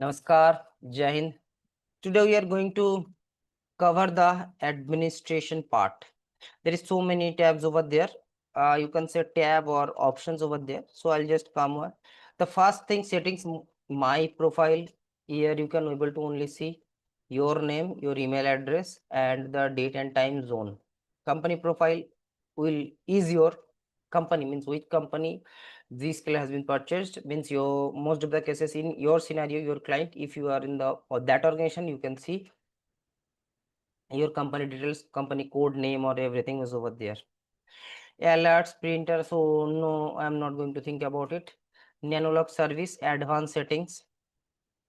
Namaskar, Jai Hind. Today we are going to cover the administration part. There is so many tabs over there. You can say tab or options over there. So I'll just come over. The first thing settings, my profile. Here you can able to only see your name, your email address, and the date and time zone. Company profile will is your company, means which company Zscaler has been purchased, means your most of the cases in your scenario, your client, if you are in the or that organization, you can see your company details, company code name or everything is over there. Alerts, printer, so no, I'm not going to think about it. Nanolog service, advanced settings.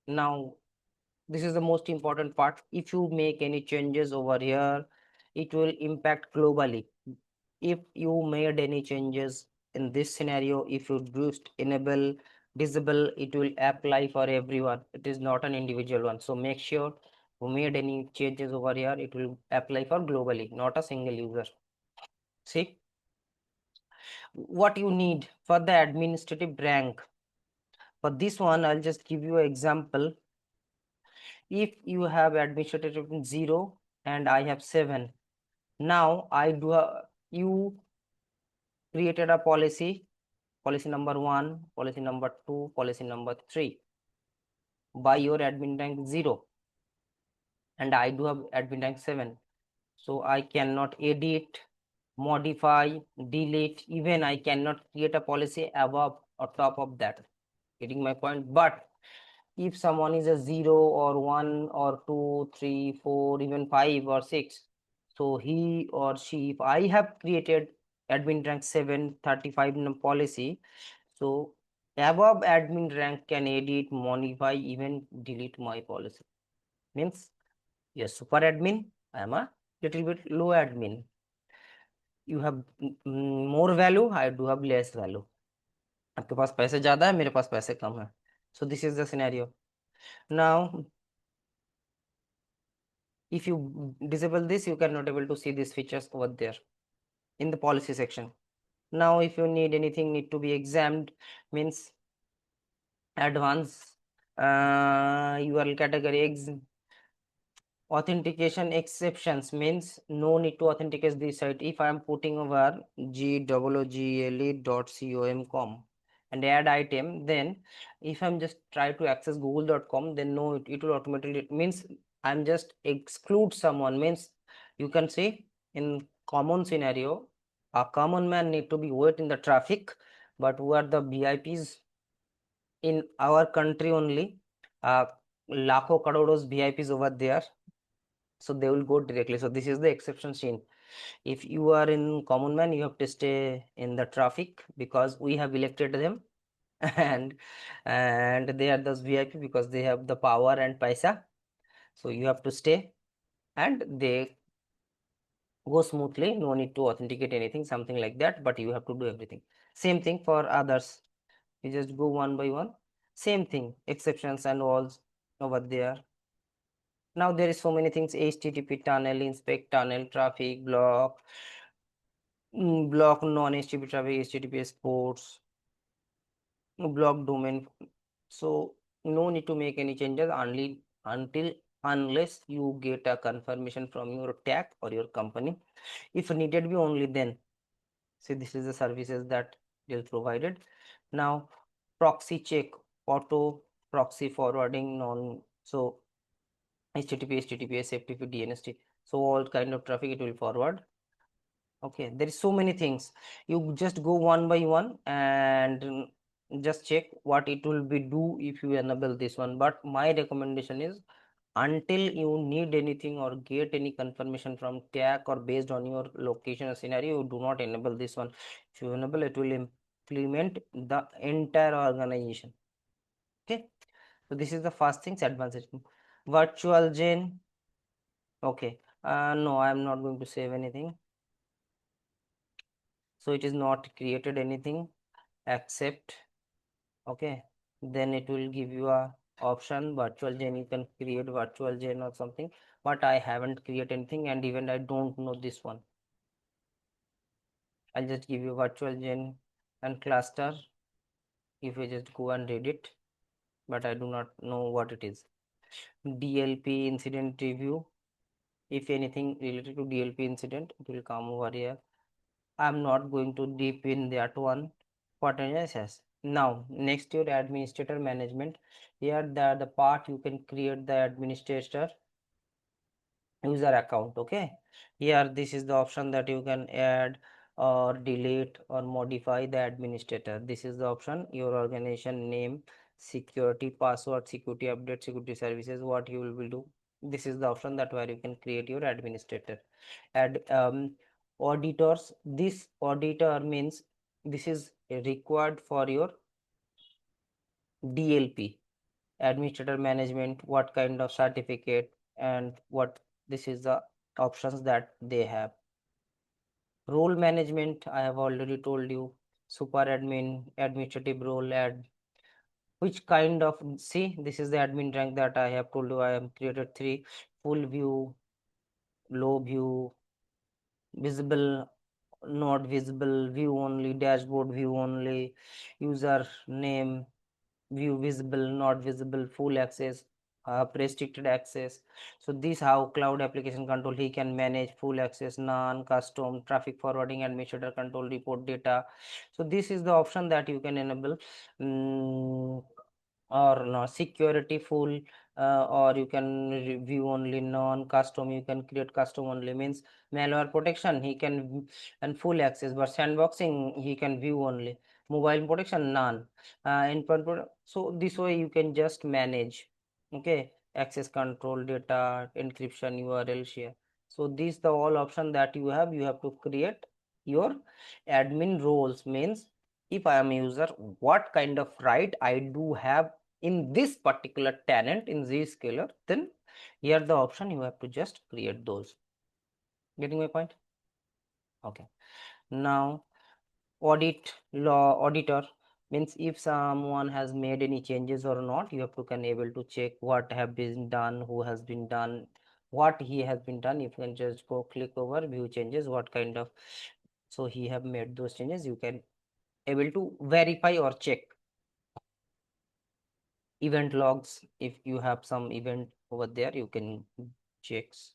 Now this is the most important part. If you make any changes over here, it will impact globally. If you made any changes in this scenario, if you just enable disable, it will apply for everyone. It is not an individual one. So make sure who made any changes over here, it will apply for globally, not a single user. See what you need for the administrative rank. For this one, I'll just give you an example. If you have administrative 0 and I have 7, now I do you created a policy, policy number 1, policy number 2, policy number 3 by your admin rank 0, and I do have admin rank 7. So I cannot edit, modify, delete, even I cannot create a policy above or top of that. Getting my point? But if someone is a 0 or 1 or 2, 3, 4, even 5 or 6, so he or she, if I have created admin rank 7 35 policy, so above admin rank can edit, modify, even delete my policy. Means yes, super admin, I am a little bit low admin. You have more value, I do have less value. आपके पास पैसे ज्यादा है, मेरे पास पैसे कम है. So this is the scenario. Now if you disable this, you cannot able to see these features over there in the policy section. Now if you need anything need to be examined, means advanced URL category authentication exceptions, means no need to authenticate this site. If I am putting over google.com and add item, then if I'm just try to access google.com, then no, it will automatically, means I'm just exclude someone. Means you can see in common scenario, a common man need to be wait in the traffic, but who are the VIPs in our country only, lakho karodos VIPs over there, so they will go directly. So this is the exception scene. If you are in common man, you have to stay in the traffic because we have elected them and they are those VIP because they have the power and paisa, so you have to stay and they go smoothly, no need to authenticate anything, something like that, but you have to do everything. Same thing for others, you just go one by one. Same thing, exceptions and walls over there. Now there is so many things: HTTP tunnel, inspect tunnel, traffic block, block non-HTTP traffic, HTTP exports, block domain. So no need to make any changes only until unless you get a confirmation from your tag or your company. If needed be only then. See, this is the services that is provided. Now proxy check, auto proxy forwarding, non, so HTTP, HTTPS, FTP, DNST. So all kind of traffic it will forward. Okay, there is so many things. You just go one by one and just check what it will be do if you enable this one. But my recommendation is until you need anything or get any confirmation from tag or based on your location or scenario, you do not enable this one. If you enable, it will implement the entire organization. Okay, so this is the first things, advanced virtual gen. Okay, no, I'm not going to save anything. So it is not created anything except, okay, then it will give you a option virtual gen, you can create virtual gen or something, but I haven't created anything and even I don't know this one. I'll just give you virtual gen and cluster. If we just go and read it, but I do not know what it is. DLP incident review. If anything related to DLP incident, it will come over here. I'm not going to deep in that one. What yes. Now, next your administrator management. Here the part you can create the administrator user account. Okay, here this is the option that you can add or delete or modify the administrator. This is the option, your organization name, security password, security update, security services, what you will do. This is the option that where you can create your administrator. Add auditors. This auditor means this is required for your DLP, administrator management, what kind of certificate and what, this is the options that they have. Role management, I have already told you. Super admin, administrative role, add which kind of, see, this is the admin rank that I have told you. I have created 3: full view, low view, visible, not visible, view only, dashboard view only, user name, view visible, not visible, full access, restricted access. So this how cloud application control he can manage: full access, none, custom, traffic forwarding, administrator control, report data. So this is the option that you can enable. Or no, security full, or you can view only, non custom, you can create custom only, means malware protection he can, and full access, but sandboxing he can view only, mobile protection none, endpoint. So this way you can just manage. Okay, access control, data encryption, URL share. So these the all option that you have. You have to create your admin roles, means if I am a user, what kind of right I do have in this particular tenant in Zscaler, then here the option you have to just create those. Getting my point? Okay. Now audit law auditor means if someone has made any changes or not, you have to can able to check what have been done, who has been done, what he has been done. You can just go click over view changes, what kind of, so he have made those changes, you can able to verify or check. Event logs, if you have some event over there, you can checks.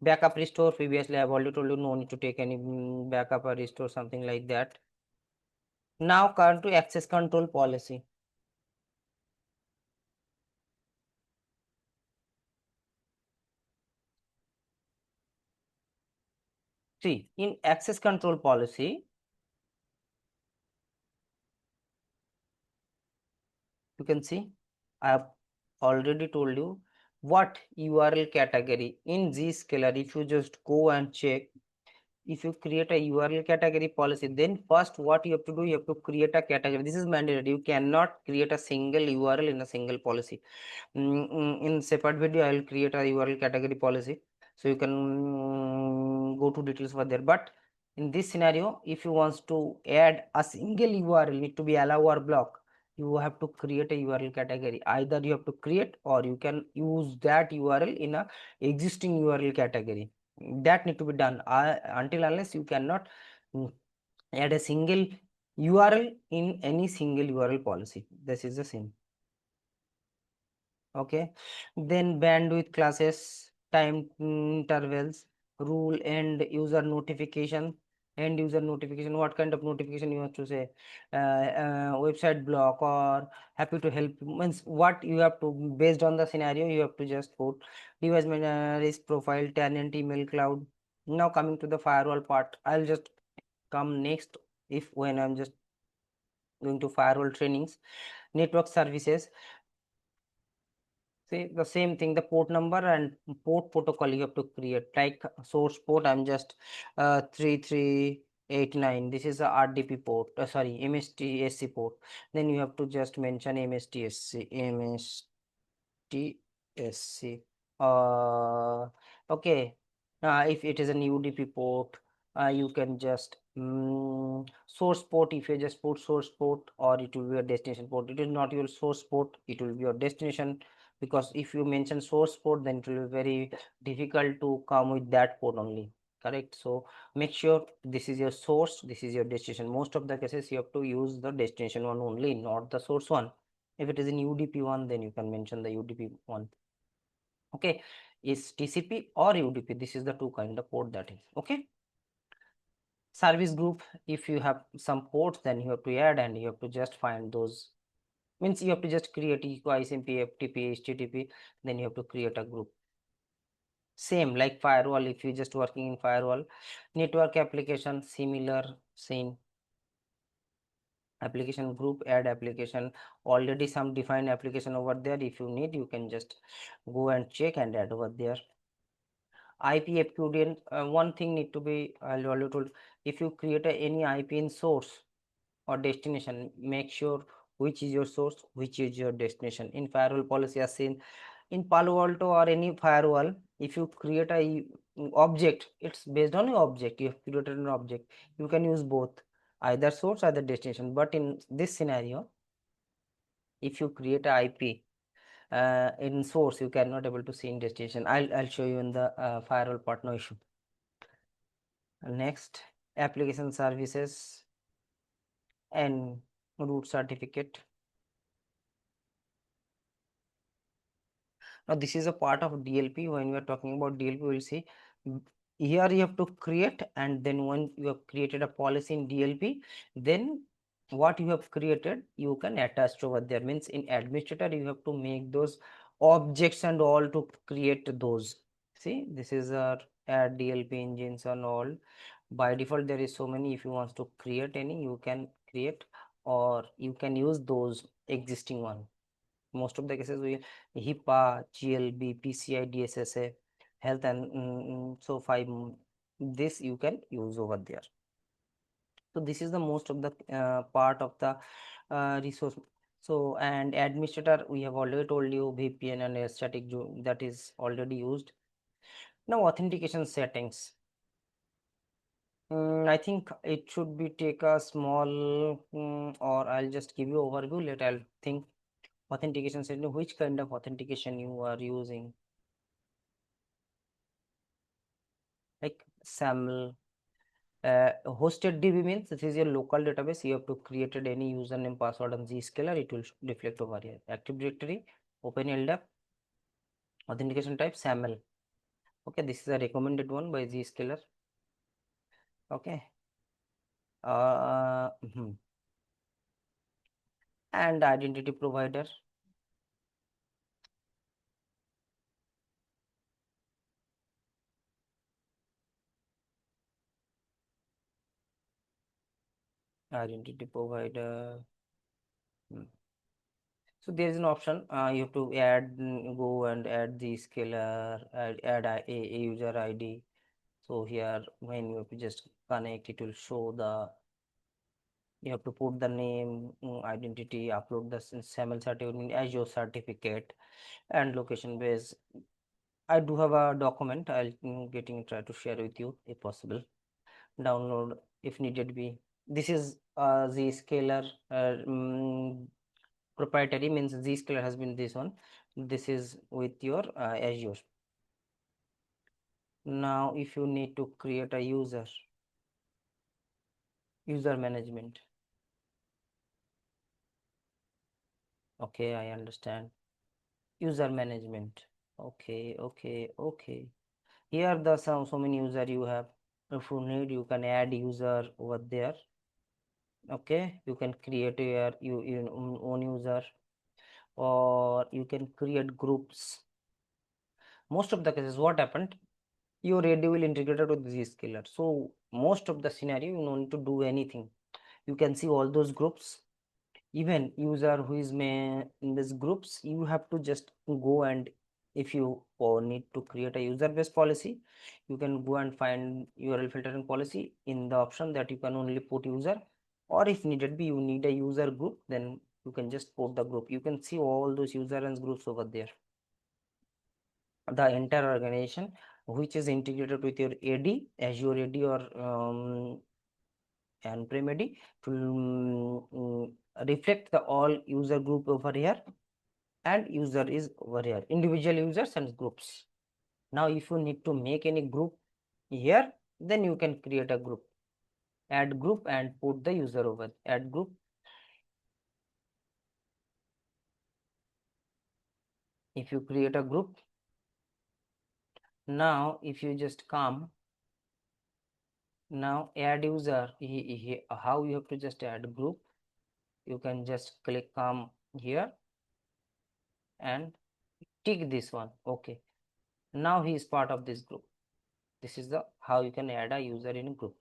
Backup restore, previously I've already told you, no need to take any backup or restore, something like that. Now come to access control policy. See, in access control policy, you can see I have already told you what URL category in Zscaler. If you just go and check, if you create a URL category policy, then first what you have to do, you have to create a category. This is mandatory. You cannot create a single URL in a single policy. In separate video, I will create a URL category policy, so you can go to details over there. But in this scenario, if you want to add a single URL, need to be allow or block, you have to create a URL category. Either you have to create or you can use that URL in a existing URL category. That need to be done. Until unless you cannot add a single URL in any single URL policy. This is the same. Okay, then bandwidth classes, time intervals, rule, and user notification. End user notification, what kind of notification you have to say, website block or happy to help, means what you have to, based on the scenario you have to just put. Device risk profile, tenant, email, cloud. Now coming to the firewall part, I'll just come next if when I'm just going to firewall trainings. Network services, see the same thing, the port number and port protocol you have to create, like source port, I'm just 3389, this is a RDP port, sorry, MSTSC port. Then you have to just mention MSTSC. Okay, if it is an UDP port, you can just source port. If you just put source port, or it will be a destination port. It is not your source port, it will be your destination, because if you mention source port, then it will be very difficult to come with that port only. Correct. So make sure this is your source, this is your destination. Most of the cases you have to use the destination one only, not the source one. If it is in UDP1, then you can mention the UDP1. Okay, is TCP or UDP. This is the two kind of port that is. Okay. Service group, if you have some ports, then you have to add and you have to just find those. Means you have to just create ISMP, FTP, HTTP, then you have to create a group. Same like firewall, if you're just working in firewall. Network application, similar, same. Application group, add application, already some defined application over there. If you need, you can just go and check and add over there. IP FQDN, one thing need to be already told, if you create any IP in source or destination, make sure which is your source, which is your destination. In firewall policy as seen in Palo Alto or any firewall, if you create a object, it's based on your object. You have created an object, you can use both, either source, either destination. But in this scenario, if you create a IP in source, you cannot able to see in destination. I'll show you in the firewall part, no issue. Next, application services and root certificate. Now this is a part of DLP. When we are talking about DLP, we will see here you have to create, and then when you have created a policy in DLP, then what you have created you can attach over there. Means in administrator you have to make those objects and all to create those. See, this is our add DLP engines and all. By default there is so many. If you want to create any, you can create, or you can use those existing one. Most of the cases we HIPAA, GLB, PCI, DSSA, health, and so 5, this you can use over there. So this is the most of the part of the resource. So, and administrator, we have already told you VPN and static that is already used. Now authentication settings. I think it should be take a small or I'll just give you overview. Let I'll think authentication setting, which kind of authentication you are using, like SAML. Hosted DB means this is your local database. You have to created any username, password on Zscaler. It will reflect over here. Active Directory, Open LDAP, authentication type SAML. Okay, this is a recommended one by Zscaler. Okay. And identity provider. Identity provider. So there is an option. You have to add, go and add the scalar, add a user ID. So here, when you have to just connect, it will show the. You have to put the name, identity, upload the SAML certificate, Azure certificate, and location base. I do have a document. I'll try to share with you if possible. Download if needed be. This is the scalar proprietary, means Zscaler has been this one. This is with your Azure. Now if you need to create a user management. Okay, I understand. User management. Okay. Here the so many user you have. If you need, you can add user over there. Okay, you can create your own user, or you can create groups. Most of the cases, what happened, your AD will integrated with Zscaler. So most of the scenario, you don't need to do anything. You can see all those groups. Even user who is in these groups, you have to just go, and if you need to create a user based policy, you can go and find URL filtering policy in the option that you can only put user, or if needed be you need a user group, then you can just put the group. You can see all those user and groups over there. The entire organization which is integrated with your AD, Azure AD, or on-prem AD, to reflect the all user group over here, and user is over here, individual users and groups. Now if you need to make any group here, then you can create a group, add group, and put the user over, add group. If you create a group, now if you just come, now add user, how you have to just add group, you can just click come here and tick this one. Okay, now he is part of this group. This is the how you can add a user in a group.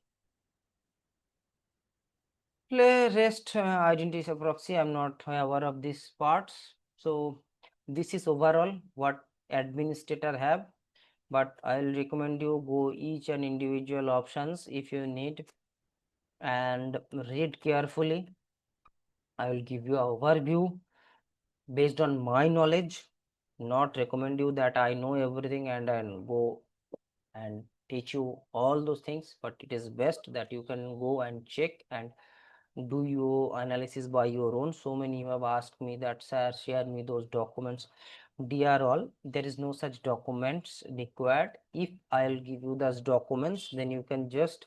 Rest identity proxy, I'm not aware of these parts. So this is overall what administrator have, but I'll recommend you go each and individual options if you need and read carefully. I will give you an overview based on my knowledge, not recommend you that I know everything and I'll go and teach you all those things, but it is best that you can go and check and do your analysis by your own. So many you have asked me that, sir, share me those documents. Dear all, there is no such documents required. If I'll give you those documents, then you can just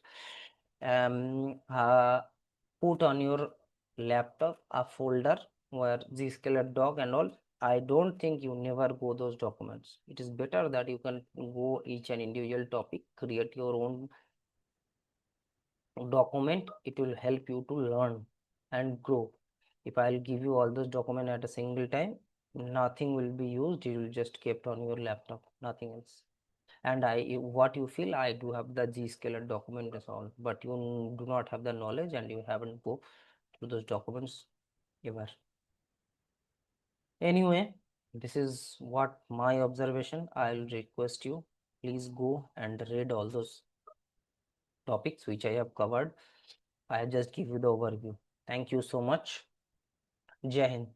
put on your laptop a folder where Zscaler doc and all. I don't think you never go those documents. It is better that you can go each and individual topic, create your own document. It will help you to learn and grow. If I'll give you all those documents at a single time, nothing will be used. You will just kept on your laptop, nothing else. And what you feel, I do have the Zscaler document is all, but you do not have the knowledge and you haven't go through those documents ever. Anyway, this is what my observation. I'll request you, please go and read all those topics which I have covered. I just give you the overview. Thank you so much. Jai Hind.